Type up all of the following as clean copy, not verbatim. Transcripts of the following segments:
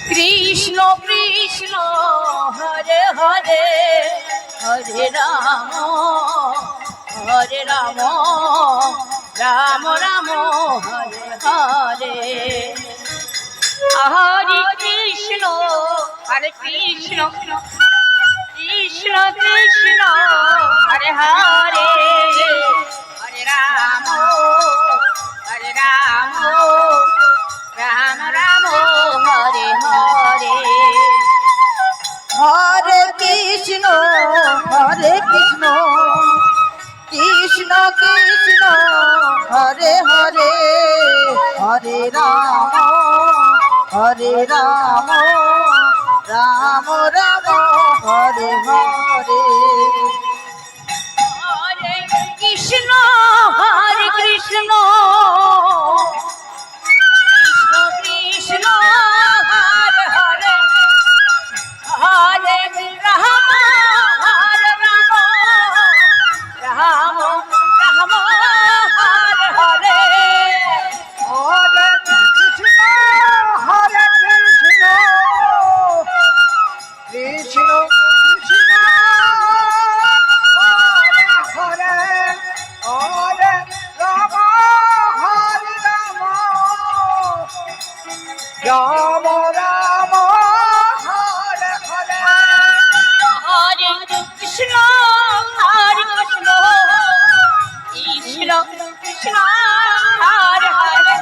Krishna Krishna Hare Hare Hare Ram Ram Ram Hare Hare Hare Krishna Krishna Krishna Hare Hare Hare Ram Ram Ram Hare Hare Hare Krishna Krishna Krishna Hare Hare Hare Ram Ram Ram Hare Hare Hare Krishna Krishna Krishna Hare Hare Hare Ram Ram Ram Hare Hare Hare Krishna Krishna Krishna Hare Hare Hare Ram Ram Ram Hare Hare Hare Krishna Krishna Krishna Hare Hare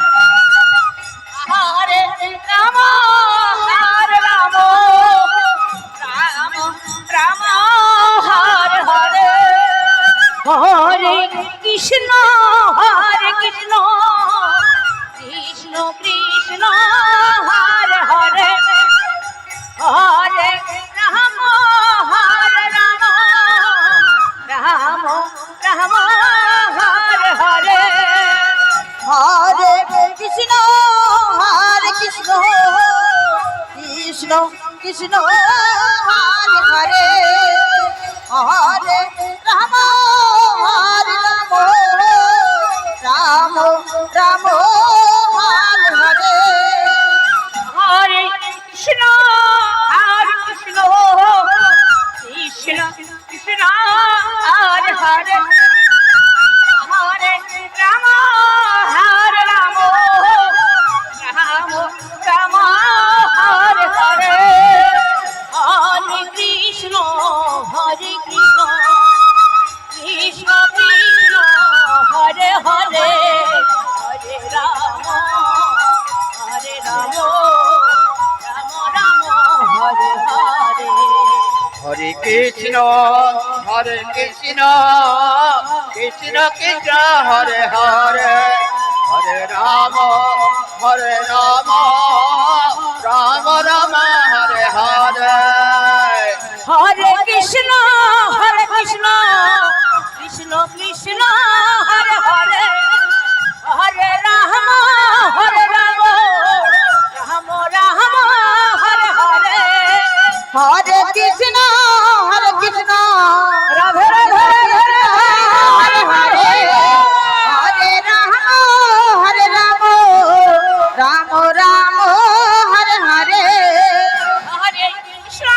Hare Ram Ram Ram Hare Hare Hare Krishna Krishna Krishna Krishna Hare Hare Hare Ram Ram Ram Hare Hare Hare Krishna Krishna Krishna Krishna Hare Hare Hare Ram Ram Ram Hare Hare Hare Krishna Krishna Krishna Krishna Hare Hare Hare Ram Ram Ram Hare Hare Hare Krishna Krishna Krishna Krishna Hare Hare Hare Ram Ram Ram Hare Hare Hare Krishna Krishna Krishna Hare Hare Hare Ram Ram Ram Hare Hare Hare Krishna Krishna Krishna Krishna Hare Hare Hare Ram Ram Ram Hare Hare Hare Krishna Krishna Radhe Radhe Hare Hare Hare Ram Ram Ram Hare Hare Hare Krishna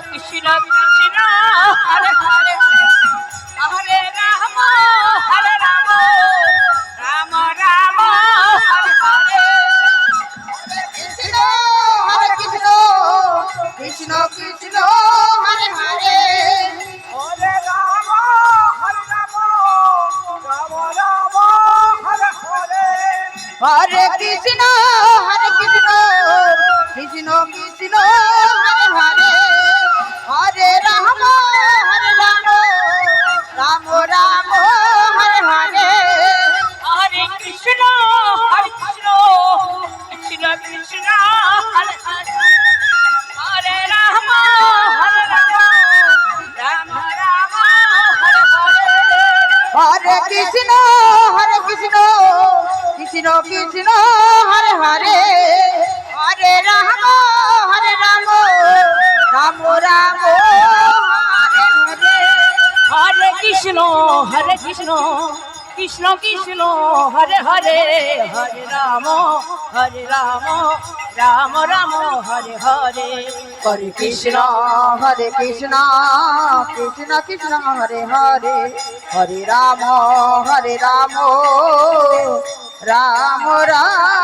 Krishna Krishna Hare Hare Hare Ram Ram Ram Hare Hare Krishna Krishna Krishna Krishna Hare Hare Hare Ram Ram Ram Hare Hare Hare Krishna Krishna Krishna Krishna Hare Hare Hare Ram Ram Ram Hare Hare Hare Krishna Krishna Krishna Krishna Hare Hare Hare Ram Ram Ram Hare Hare Hare Krishna Krishna Krishna Krishna Hare Hare Hare Ram Ram Ram Hare Hare Hare Krishna Krishna Krishna Hare Hare Hare Ram Ram Ram Hare Hare Hare Krishna Krishna Krishna Hare Hare Hare Ram Ram Ram